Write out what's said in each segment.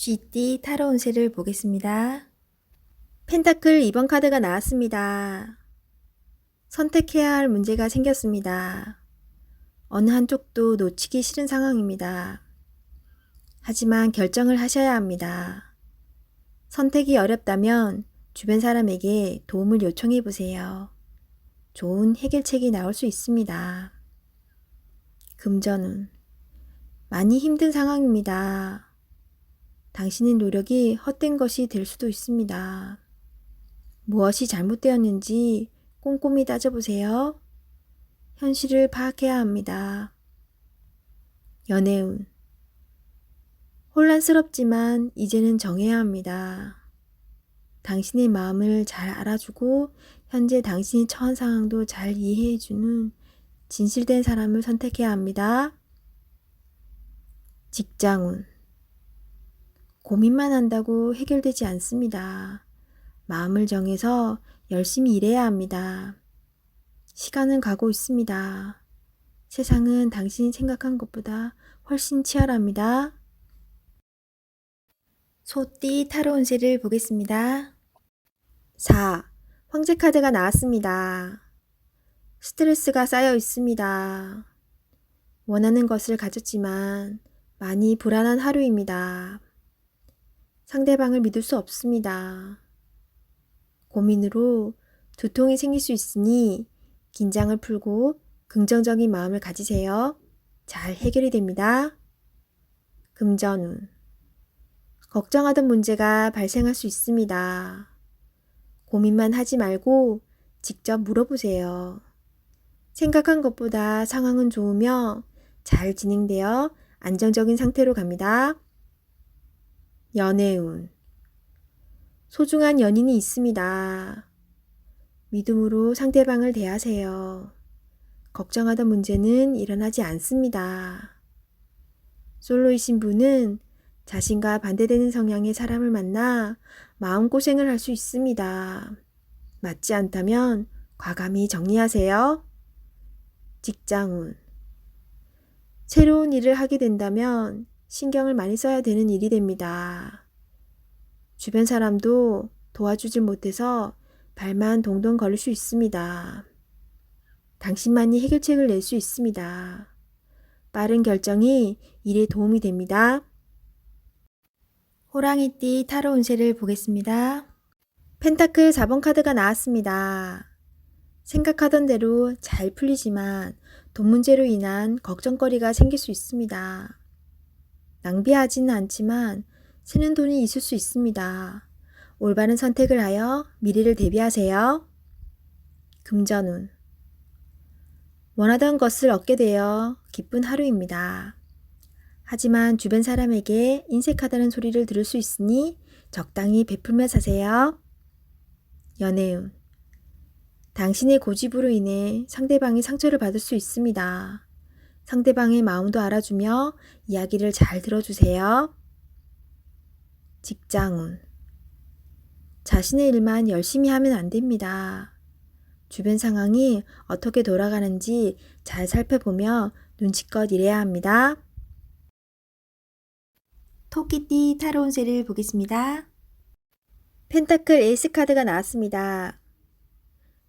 쥐띠 타로 운세를 보겠습니다. 펜타클 2번 카드가 나왔습니다. 선택해야 할 문제가 생겼습니다. 어느 한쪽도 놓치기 싫은 상황입니다. 하지만 결정을 하셔야 합니다. 선택이 어렵다면 주변 사람에게 도움을 요청해 보세요. 좋은 해결책이 나올 수 있습니다. 금전운. 많이 힘든 상황입니다. 당신의 노력이 헛된 것이 될 수도 있습니다. 무엇이 잘못되었는지 꼼꼼히 따져보세요. 현실을 파악해야 합니다. 연애운. 혼란스럽지만 이제는 정해야 합니다. 당신의 마음을 잘 알아주고 현재 당신이 처한 상황도 잘 이해해주는 진실된 사람을 선택해야 합니다. 직장운. 고민만 한다고 해결되지 않습니다. 마음을 정해서 열심히 일해야 합니다. 시간은 가고 있습니다. 세상은 당신이 생각한 것보다 훨씬 치열합니다. 소띠 타로 운세를 보겠습니다. 4. 황제 카드가 나왔습니다. 스트레스가 쌓여 있습니다. 원하는 것을 가졌지만 많이 불안한 하루입니다. 상대방을 믿을 수 없습니다. 고민으로 두통이 생길 수 있으니 긴장을 풀고 긍정적인 마음을 가지세요. 잘 해결이 됩니다. 금전운. 걱정하던 문제가 발생할 수 있습니다. 고민만 하지 말고 직접 물어보세요. 생각한 것보다 상황은 좋으며 잘 진행되어 안정적인 상태로 갑니다. 연애운. 소중한 연인이 있습니다. 믿음으로 상대방을 대하세요. 걱정하던 문제는 일어나지 않습니다. 솔로이신 분은 자신과 반대되는 성향의 사람을 만나 마음고생을 할 수 있습니다. 맞지 않다면 과감히 정리하세요. 직장운. 새로운 일을 하게 된다면 신경을 많이 써야 되는 일이 됩니다. 주변 사람도 도와주질 못해서 발만 동동 걸릴 수 있습니다. 당신만이 해결책을 낼 수 있습니다. 빠른 결정이 일에 도움이 됩니다. 호랑이띠 타로 운세를 보겠습니다. 펜타클 4번 카드가 나왔습니다. 생각하던 대로 잘 풀리지만 돈 문제로 인한 걱정거리가 생길 수 있습니다. 낭비하지는 않지만 새는 돈이 있을 수 있습니다. 올바른 선택을 하여 미래를 대비하세요. 금전운. 원하던 것을 얻게 되어 기쁜 하루입니다. 하지만 주변 사람에게 인색하다는 소리를 들을 수 있으니 적당히 베풀며 사세요. 연애운. 당신의 고집으로 인해 상대방이 상처를 받을 수 있습니다. 상대방의 마음도 알아주며 이야기를 잘 들어주세요. 직장운. 자신의 일만 열심히 하면 안 됩니다. 주변 상황이 어떻게 돌아가는지 잘 살펴보며 눈치껏 일해야 합니다. 토끼띠 타로 운세를 보겠습니다. 펜타클 에이스 카드가 나왔습니다.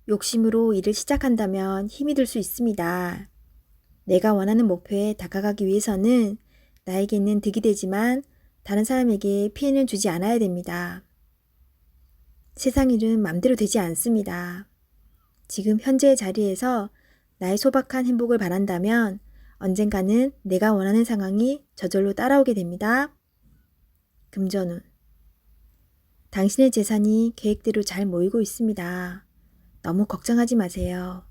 욕심으로 일을 시작한다면 힘이 들 수 있습니다. 내가 원하는 목표에 다가가기 위해서는 나에게는 득이 되지만 다른 사람에게 피해는 주지 않아야 됩니다. 세상 일은 맘대로 되지 않습니다. 지금 현재의 자리에서 나의 소박한 행복을 바란다면 언젠가는 내가 원하는 상황이 저절로 따라오게 됩니다. 금전운. 당신의 재산이 계획대로 잘 모이고 있습니다. 너무 걱정하지 마세요.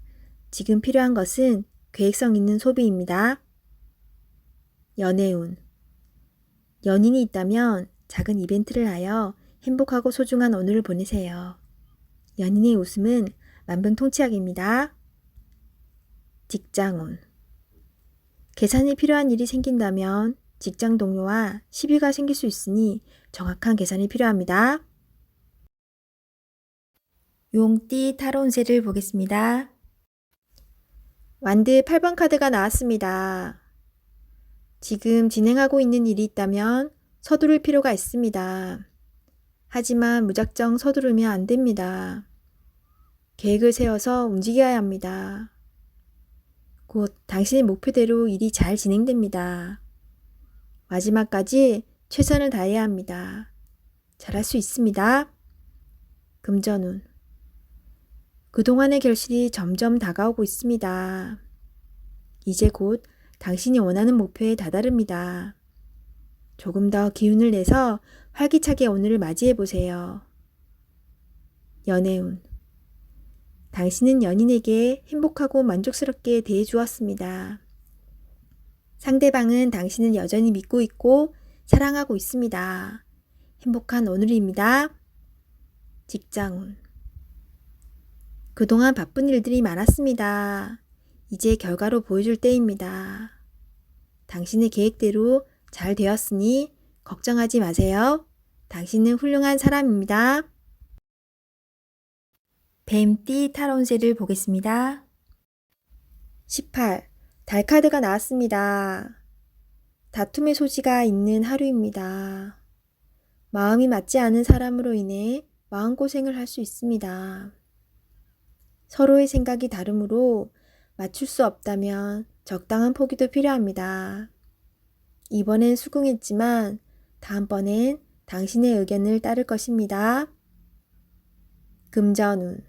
지금 필요한 것은 계획성 있는 소비입니다. 연애운. 연인이 있다면 작은 이벤트를 하여 행복하고 소중한 오늘을 보내세요. 연인의 웃음은 만병통치약입니다. 직장운. 계산이 필요한 일이 생긴다면 직장 동료와 시비가 생길 수 있으니 정확한 계산이 필요합니다. 용띠 타로 운세를 보겠습니다. 완드 8번 카드가 나왔습니다. 지금 진행하고 있는 일이 있다면 서두를 필요가 있습니다. 하지만 무작정 서두르면 안 됩니다. 계획을 세워서 움직여야 합니다. 곧 당신의 목표대로 일이 잘 진행됩니다. 마지막까지 최선을 다해야 합니다. 잘할 수 있습니다. 금전운. 그동안의 결실이 점점 다가오고 있습니다. 이제 곧 당신이 원하는 목표에 다다릅니다. 조금 더 기운을 내서 활기차게 오늘을 맞이해 보세요. 연애운. 당신은 연인에게 행복하고 만족스럽게 대해 주었습니다. 상대방은 당신을 여전히 믿고 있고 사랑하고 있습니다. 행복한 오늘입니다. 직장운. 그동안 바쁜 일들이 많았습니다. 이제 결과로 보여줄 때입니다. 당신의 계획대로 잘 되었으니 걱정하지 마세요. 당신은 훌륭한 사람입니다. 뱀띠 타로운세를 보겠습니다. 18. 달 카드가 나왔습니다. 다툼의 소지가 있는 하루입니다. 마음이 맞지 않은 사람으로 인해 마음고생을 할 수 있습니다. 서로의 생각이 다르므로 맞출 수 없다면 적당한 포기도 필요합니다. 이번엔 수긍했지만 다음번엔 당신의 의견을 따를 것입니다. 금전운.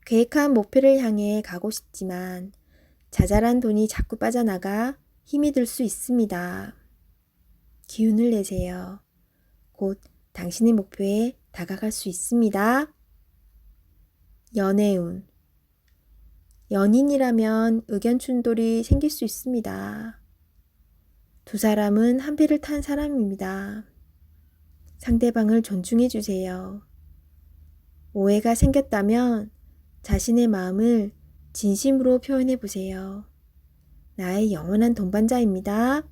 계획한 목표를 향해 가고 싶지만 자잘한 돈이 자꾸 빠져나가 힘이 들 수 있습니다. 기운을 내세요. 곧 당신의 목표에 다가갈 수 있습니다. 연애운. 연인이라면 의견 충돌이 생길 수 있습니다. 두 사람은 한 배를 탄 사람입니다. 상대방을 존중해 주세요. 오해가 생겼다면 자신의 마음을 진심으로 표현해 보세요. 나의 영원한 동반자입니다.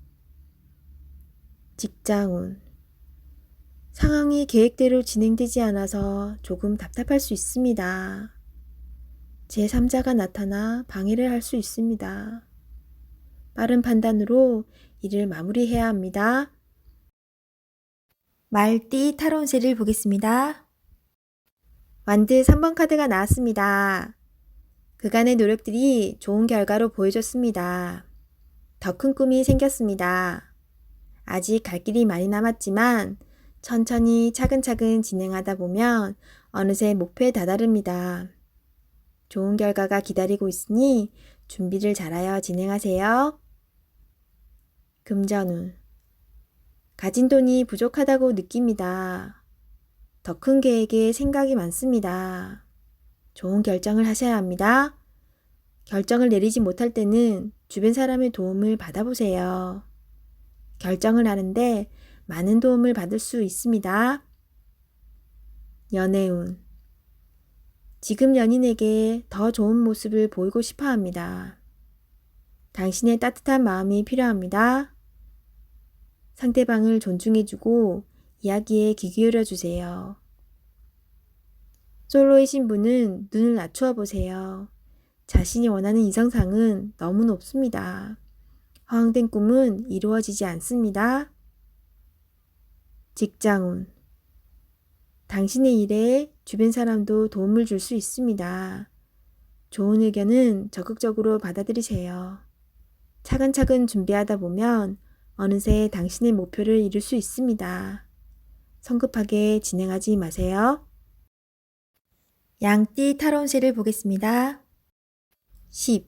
직장운. 상황이 계획대로 진행되지 않아서 조금 답답할 수 있습니다. 제3자가 나타나 방해를 할 수 있습니다. 빠른 판단으로 일을 마무리해야 합니다. 말띠 타로운세를 보겠습니다. 완드 3번 카드가 나왔습니다. 그간의 노력들이 좋은 결과로 보여줬습니다. 더 큰 꿈이 생겼습니다. 아직 갈 길이 많이 남았지만 천천히 차근차근 진행하다 보면 어느새 목표에 다다릅니다. 좋은 결과가 기다리고 있으니 준비를 잘하여 진행하세요. 금전운. 가진 돈이 부족하다고 느낍니다. 더 큰 계획에 생각이 많습니다. 좋은 결정을 하셔야 합니다. 결정을 내리지 못할 때는 주변 사람의 도움을 받아보세요. 결정을 하는데 많은 도움을 받을 수 있습니다. 연애운. 지금 연인에게 더 좋은 모습을 보이고 싶어 합니다. 당신의 따뜻한 마음이 필요합니다. 상대방을 존중해주고 이야기에 귀 기울여 주세요. 솔로이신 분은 눈을 낮추어 보세요. 자신이 원하는 이성상은 너무 높습니다. 허황된 꿈은 이루어지지 않습니다. 직장운. 당신의 일에 주변 사람도 도움을 줄 수 있습니다. 좋은 의견은 적극적으로 받아들이세요. 차근차근 준비하다 보면 어느새 당신의 목표를 이룰 수 있습니다. 성급하게 진행하지 마세요. 양띠 타로운세를 보겠습니다. 10.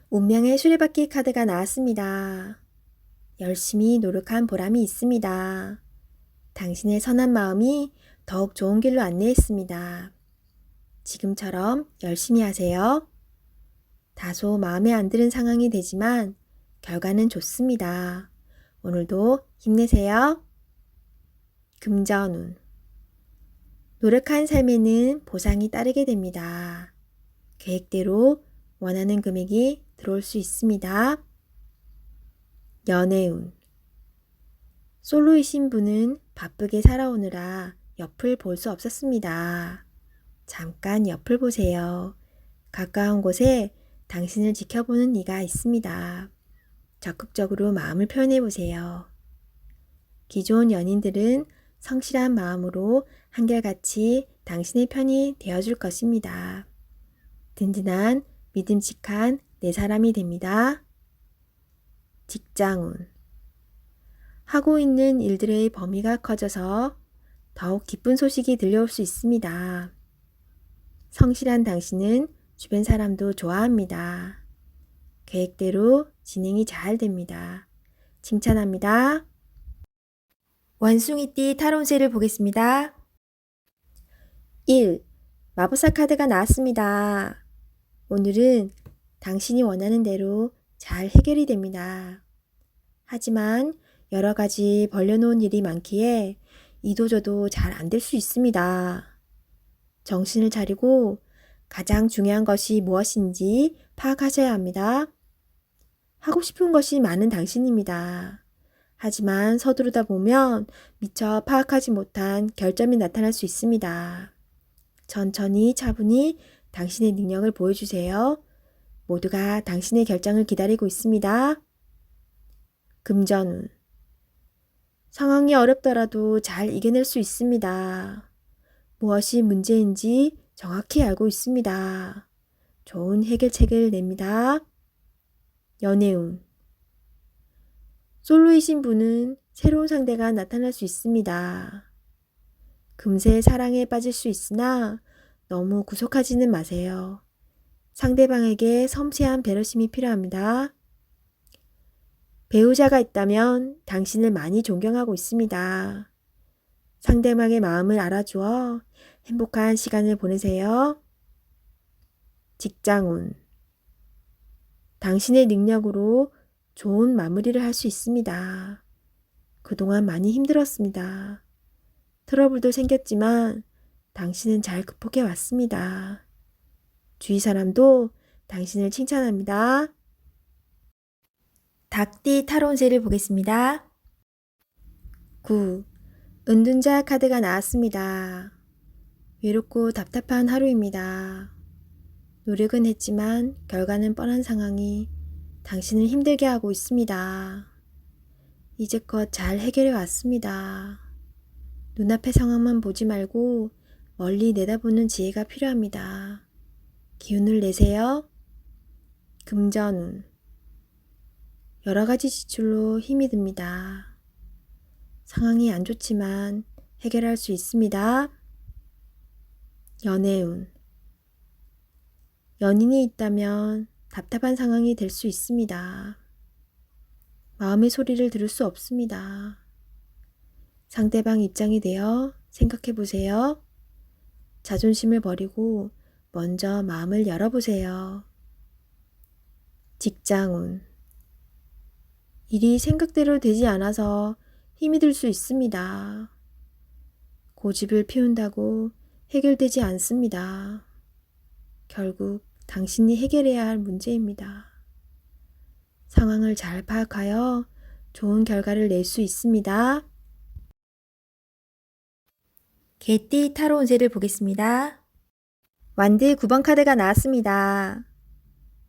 운명의 수레바퀴 카드가 나왔습니다. 열심히 노력한 보람이 있습니다. 당신의 선한 마음이 더욱 좋은 길로 안내했습니다. 지금처럼 열심히 하세요. 다소 마음에 안 드는 상황이 되지만 결과는 좋습니다. 오늘도 힘내세요. 금전운. 노력한 삶에는 보상이 따르게 됩니다. 계획대로 원하는 금액이 들어올 수 있습니다. 연애운. 솔로이신 분은 바쁘게 살아오느라 옆을 볼 수 없었습니다. 잠깐 옆을 보세요. 가까운 곳에 당신을 지켜보는 이가 있습니다. 적극적으로 마음을 표현해 보세요. 기존 연인들은 성실한 마음으로 한결같이 당신의 편이 되어줄 것입니다. 든든한 믿음직한 내 사람이 됩니다. 직장운. 하고 있는 일들의 범위가 커져서 더욱 기쁜 소식이 들려올 수 있습니다. 성실한 당신은 주변 사람도 좋아합니다. 계획대로 진행이 잘 됩니다. 칭찬합니다. 원숭이띠 타로운세를 보겠습니다. 1. 마법사 카드가 나왔습니다. 오늘은 당신이 원하는 대로 잘 해결이 됩니다. 하지만 여러 가지 벌려놓은 일이 많기에 이도저도 잘 안 될 수 있습니다. 정신을 차리고 가장 중요한 것이 무엇인지 파악하셔야 합니다. 하고 싶은 것이 많은 당신입니다. 하지만 서두르다 보면 미처 파악하지 못한 결점이 나타날 수 있습니다. 천천히 차분히 당신의 능력을 보여주세요. 모두가 당신의 결정을 기다리고 있습니다. 금전운. 상황이 어렵더라도 잘 이겨낼 수 있습니다. 무엇이 문제인지 정확히 알고 있습니다. 좋은 해결책을 냅니다. 연애운. 솔로이신 분은 새로운 상대가 나타날 수 있습니다. 금세 사랑에 빠질 수 있으나 너무 구속하지는 마세요. 상대방에게 섬세한 배려심이 필요합니다. 배우자가 있다면 당신을 많이 존경하고 있습니다. 상대방의 마음을 알아주어 행복한 시간을 보내세요. 직장운. 당신의 능력으로 좋은 마무리를 할 수 있습니다. 그동안 많이 힘들었습니다. 트러블도 생겼지만 당신은 잘 극복해 왔습니다. 주위 사람도 당신을 칭찬합니다. 닭띠 타로운세를 보겠습니다. 9. 은둔자 카드가 나왔습니다. 외롭고 답답한 하루입니다. 노력은 했지만 결과는 뻔한 상황이 당신을 힘들게 하고 있습니다. 이제껏 잘 해결해 왔습니다. 눈앞의 상황만 보지 말고 멀리 내다보는 지혜가 필요합니다. 기운을 내세요. 금전운. 여러 가지 지출로 힘이 듭니다. 상황이 안 좋지만 해결할 수 있습니다. 연애운. 연인이 있다면 답답한 상황이 될 수 있습니다. 마음의 소리를 들을 수 없습니다. 상대방 입장이 되어 생각해 보세요. 자존심을 버리고 먼저 마음을 열어보세요. 직장운. 일이 생각대로 되지 않아서 힘이 들 수 있습니다. 고집을 피운다고 해결되지 않습니다. 결국 당신이 해결해야 할 문제입니다. 상황을 잘 파악하여 좋은 결과를 낼 수 있습니다. 개띠 타로운세를 보겠습니다. 완드 9번 카드가 나왔습니다.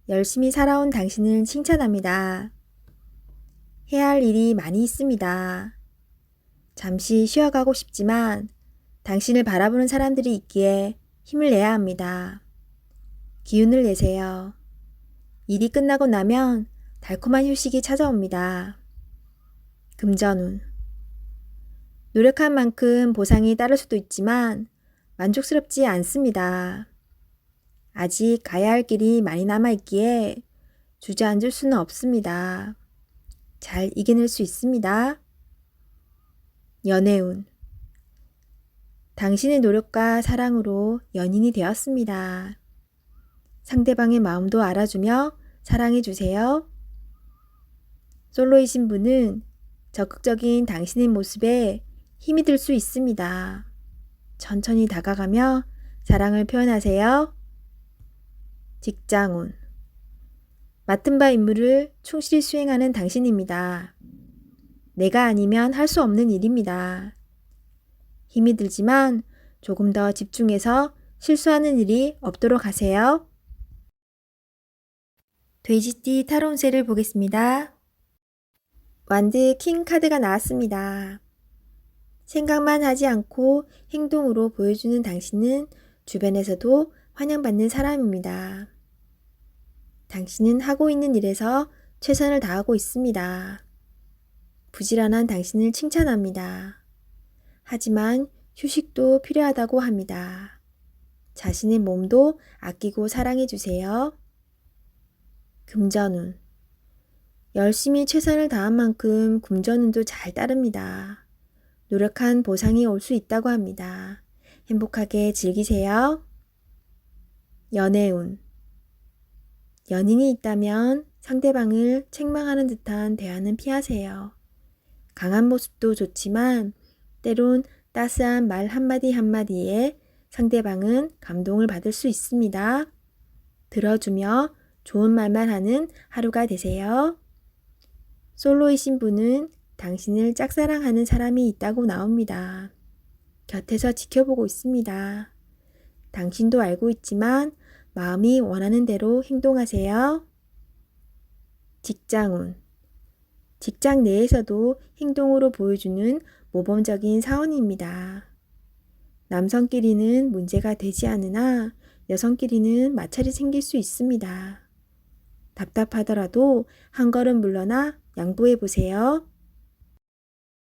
열심히 살아온 당신을 칭찬합니다. 해야 할 일이 많이 있습니다. 잠시 쉬어가고 싶지만 당신을 바라보는 사람들이 있기에 힘을 내야 합니다. 기운을 내세요. 일이 끝나고 나면 달콤한 휴식이 찾아옵니다. 금전운. 노력한 만큼 보상이 따를 수도 있지만 만족스럽지 않습니다. 아직 가야 할 길이 많이 남아있기에 주저앉을 수는 없습니다. 잘 이겨낼 수 있습니다. 연애운. 당신의 노력과 사랑으로 연인이 되었습니다. 상대방의 마음도 알아주며 사랑해주세요. 솔로이신 분은 적극적인 당신의 모습에 힘이 들 수 있습니다. 천천히 다가가며 사랑을 표현하세요. 직장운. 맡은 바 임무를 충실히 수행하는 당신입니다. 내가 아니면 할 수 없는 일입니다. 힘이 들지만 조금 더 집중해서 실수하는 일이 없도록 하세요. 돼지띠 타로운세를 보겠습니다. 완드 킹 카드가 나왔습니다. 생각만 하지 않고 행동으로 보여주는 당신은 주변에서도 환영받는 사람입니다. 당신은 하고 있는 일에서 최선을 다하고 있습니다. 부지런한 당신을 칭찬합니다. 하지만 휴식도 필요하다고 합니다. 자신의 몸도 아끼고 사랑해 주세요. 금전운. 열심히 최선을 다한 만큼 금전운도 잘 따릅니다. 노력한 보상이 올 수 있다고 합니다. 행복하게 즐기세요. 연애운. 연인이 있다면 상대방을 책망하는 듯한 대화는 피하세요. 강한 모습도 좋지만 때론 따스한 말 한마디 한마디에 상대방은 감동을 받을 수 있습니다. 들어주며 좋은 말만 하는 하루가 되세요. 솔로이신 분은 당신을 짝사랑하는 사람이 있다고 나옵니다. 곁에서 지켜보고 있습니다. 당신도 알고 있지만 마음이 원하는 대로 행동하세요. 직장운. 직장 내에서도 행동으로 보여주는 모범적인 사원입니다. 남성끼리는 문제가 되지 않으나 여성끼리는 마찰이 생길 수 있습니다. 답답하더라도 한 걸음 물러나 양보해 보세요.